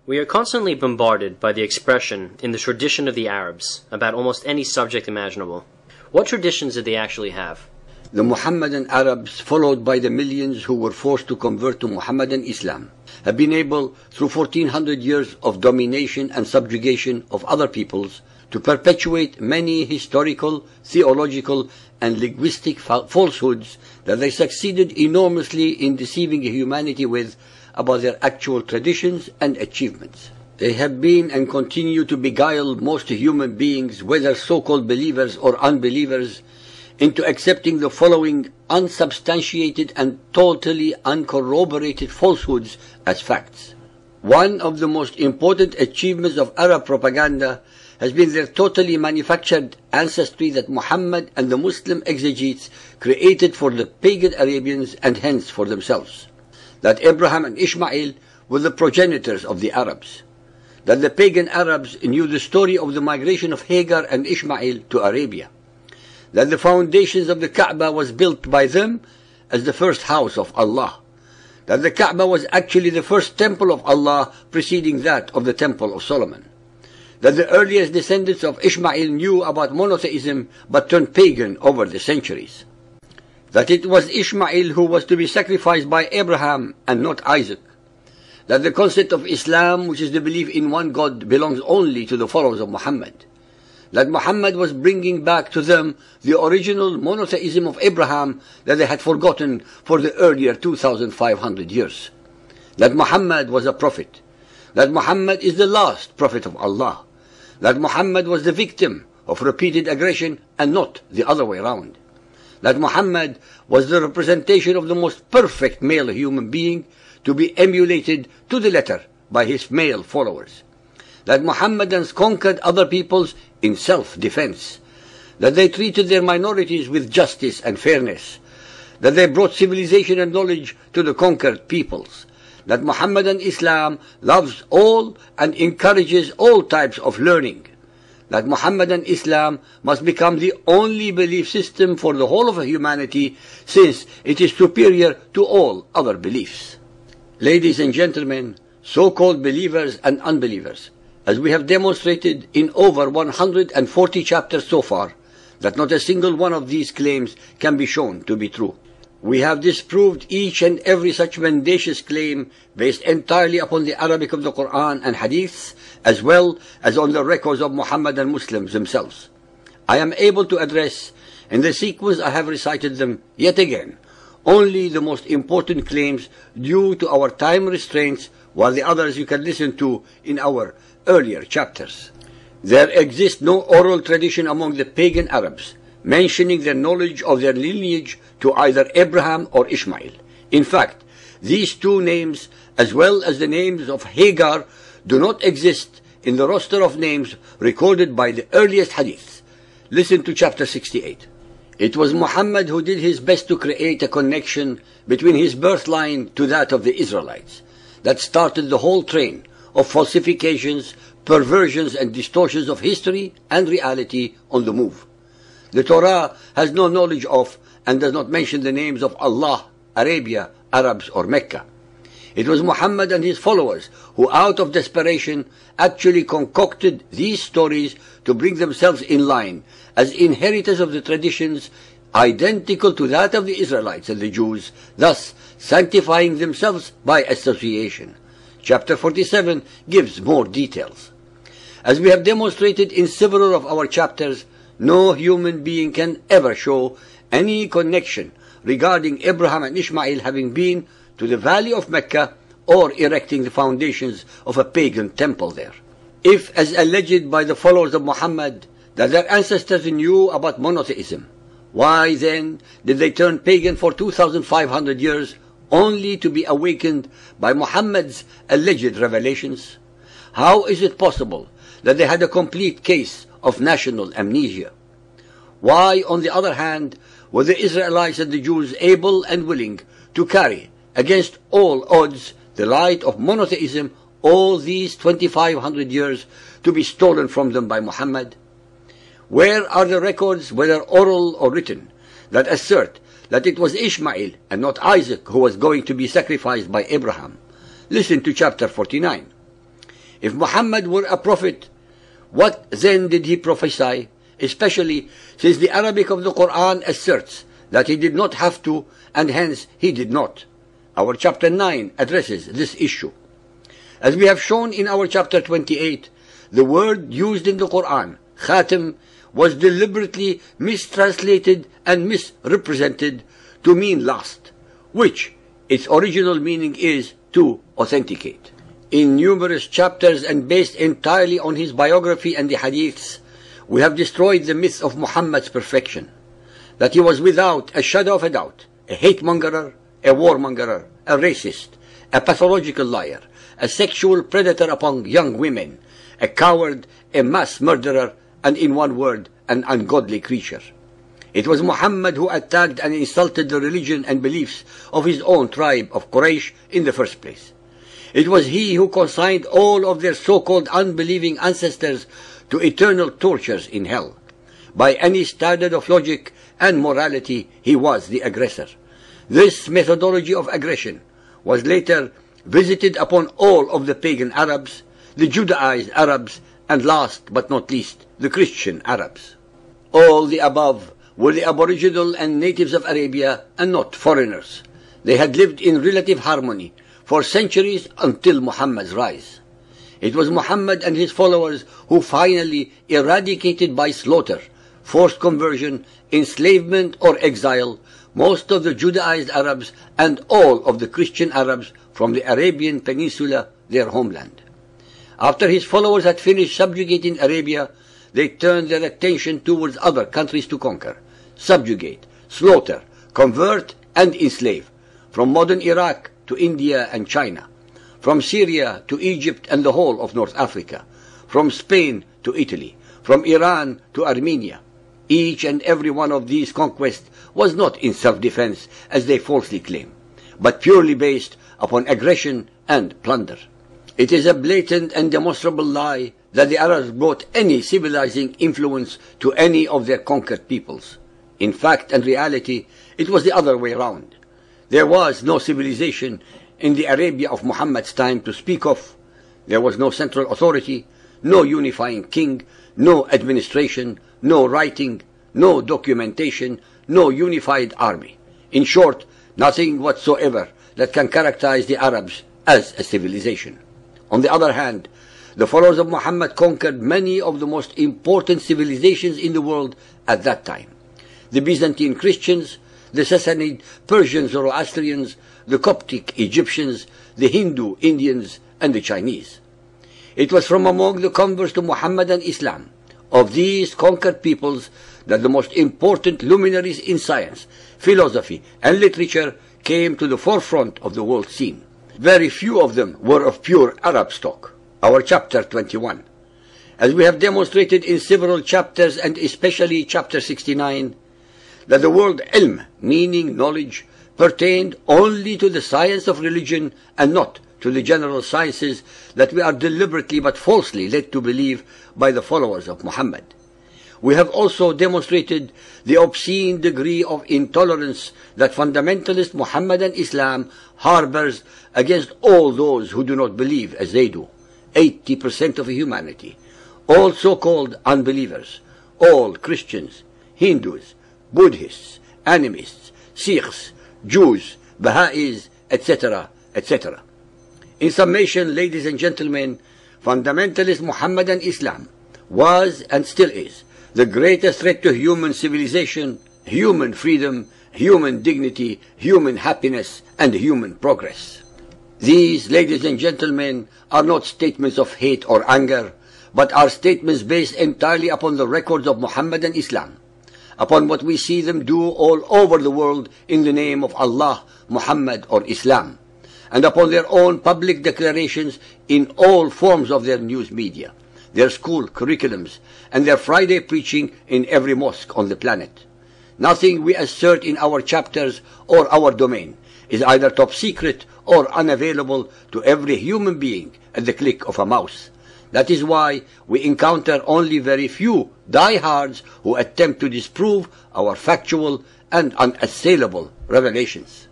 We are constantly bombarded by the expression in the tradition of the Arabs about almost any subject imaginable. What traditions did they actually have? The Muhammadan Arabs, followed by the millions who were forced to convert to Muhammadan Islam, have been able, through 1400 years of domination and subjugation of other peoples, to perpetuate many historical, theological, and linguistic falsehoods that they succeeded enormously in deceiving humanity with about their actual traditions and achievements. They have been and continue to beguile most human beings, whether so-called believers or unbelievers, into accepting the following unsubstantiated and totally uncorroborated falsehoods as facts. One of the most important achievements of Arab propaganda has been their totally manufactured ancestry that Muhammad and the Muslim exegetes created for the pagan Arabians and hence for themselves. That Abraham and Ishmael were the progenitors of the Arabs. That the pagan Arabs knew the story of the migration of Hagar and Ishmael to Arabia. That the foundations of the Kaaba was built by them as the first house of Allah. That the Kaaba was actually the first temple of Allah preceding that of the Temple of Solomon. That the earliest descendants of Ishmael knew about monotheism but turned pagan over the centuries. That it was Ishmael who was to be sacrificed by Abraham and not Isaac. That the concept of Islam, which is the belief in one God, belongs only to the followers of Muhammad. That Muhammad was bringing back to them the original monotheism of Abraham that they had forgotten for the earlier 2,500 years. That Muhammad was a prophet. That Muhammad is the last prophet of Allah. That Muhammad was the victim of repeated aggression and not the other way around. That Muhammad was the representation of the most perfect male human being to be emulated to the letter by his male followers. That Muhammadans conquered other peoples in self-defense. That they treated their minorities with justice and fairness. That they brought civilization and knowledge to the conquered peoples. That Muhammadan Islam loves all and encourages all types of learning. That Muhammadan Islam must become the only belief system for the whole of humanity since it is superior to all other beliefs. Ladies and gentlemen, so-called believers and unbelievers, as we have demonstrated in over 140 chapters so far, that not a single one of these claims can be shown to be true. We have disproved each and every such mendacious claim based entirely upon the Arabic of the Quran and Hadiths, as well as on the records of Muhammadan Muslims themselves. I am able to address, in the sequence I have recited them yet again, only the most important claims due to our time restraints, while the others you can listen to in our earlier chapters. There exists no oral tradition among the pagan Arabs mentioning their knowledge of their lineage to either Abraham or Ishmael. In fact, these two names, as well as the names of Hagar, do not exist in the roster of names recorded by the earliest hadiths. Listen to chapter 68. It was Muhammad who did his best to create a connection between his birth line to that of the Israelites that started the whole train of falsifications, perversions, and distortions of history and reality on the move. The Torah has no knowledge of and does not mention the names of Allah, Arabia, Arabs, or Mecca. It was Muhammad and his followers who, out of desperation, actually concocted these stories to bring themselves in line as inheritors of the traditions identical to that of the Israelites and the Jews, thus sanctifying themselves by association. Chapter 47 gives more details. As we have demonstrated in several of our chapters, no human being can ever show any connection regarding Abraham and Ishmael having been to the valley of Mecca or erecting the foundations of a pagan temple there. If, as alleged by the followers of Muhammad, that their ancestors knew about monotheism, why then did they turn pagan for 2,500 years only to be awakened by Muhammad's alleged revelations? How is it possible that they had a complete case of national amnesia? Why, on the other hand, were the Israelites and the Jews able and willing to carry, against all odds, the light of monotheism all these 2,500 years to be stolen from them by Muhammad? Where are the records, whether oral or written, that assert that it was Ishmael and not Isaac who was going to be sacrificed by Abraham? Listen to chapter 49. If Muhammad were a prophet, what then did he prophesy? Especially since the Arabic of the Quran asserts that he did not have to, and hence he did not. Our chapter 9 addresses this issue. As we have shown in our chapter 28, the word used in the Quran, khatam, was deliberately mistranslated and misrepresented to mean last, which its original meaning is to authenticate. In numerous chapters and based entirely on his biography and the hadiths, we have destroyed the myth of Muhammad's perfection, that he was without a shadow of a doubt a hate-mongerer, a warmongerer, a racist, a pathological liar, a sexual predator upon young women, a coward, a mass murderer, and in one word, an ungodly creature. It was Muhammad who attacked and insulted the religion and beliefs of his own tribe of Quraysh in the first place. It was he who consigned all of their so-called unbelieving ancestors to eternal tortures in hell. By any standard of logic and morality, he was the aggressor. This methodology of aggression was later visited upon all of the pagan Arabs, the Judaized Arabs, and last but not least, the Christian Arabs. All the above were the aboriginal and natives of Arabia and not foreigners. They had lived in relative harmony for centuries until Muhammad's rise. It was Muhammad and his followers who finally eradicated by slaughter, forced conversion, enslavement or exile most of the Judaized Arabs and all of the Christian Arabs from the Arabian Peninsula, their homeland. After his followers had finished subjugating Arabia, they turned their attention towards other countries to conquer, subjugate, slaughter, convert and enslave, from modern Iraq to India and China, from Syria to Egypt and the whole of North Africa, from Spain to Italy, from Iran to Armenia. Each and every one of these conquests was not in self-defense, as they falsely claim, but purely based upon aggression and plunder. It is a blatant and demonstrable lie that the Arabs brought any civilizing influence to any of their conquered peoples. In fact and reality, it was the other way around. There was no civilization in the Arabia of Muhammad's time to speak of. There was no central authority, no unifying king, no administration, no writing, no documentation, no unified army. In short, nothing whatsoever that can characterize the Arabs as a civilization. On the other hand, the followers of Muhammad conquered many of the most important civilizations in the world at that time. The Byzantine Christians, the Sassanid Persian Zoroastrians, the Coptic Egyptians, the Hindu Indians, and the Chinese. It was from among the converts to Muhammadan Islam, of these conquered peoples, that the most important luminaries in science, philosophy, and literature came to the forefront of the world scene. Very few of them were of pure Arab stock. Our chapter 21. As we have demonstrated in several chapters, and especially chapter 69, that the word ilm, meaning knowledge, pertained only to the science of religion and not to the general sciences that we are deliberately but falsely led to believe by the followers of Muhammad. We have also demonstrated the obscene degree of intolerance that fundamentalist Muhammadan Islam harbors against all those who do not believe as they do, 80% of humanity, all so-called unbelievers, all Christians, Hindus, Buddhists, animists, Sikhs, Jews, Baha'is, etc., etc. In summation, ladies and gentlemen, fundamentalist Muhammadan Islam was and still is the greatest threat to human civilization, human freedom, human dignity, human happiness, and human progress. These, ladies and gentlemen, are not statements of hate or anger, but are statements based entirely upon the records of Muhammadan Islam, upon what we see them do all over the world in the name of Allah, Muhammad, or Islam, and upon their own public declarations in all forms of their news media, their school curriculums, and their Friday preaching in every mosque on the planet. Nothing we assert in our chapters or our domain is either top secret or unavailable to every human being at the click of a mouse. That is why we encounter only very few diehards who attempt to disprove our factual and unassailable revelations.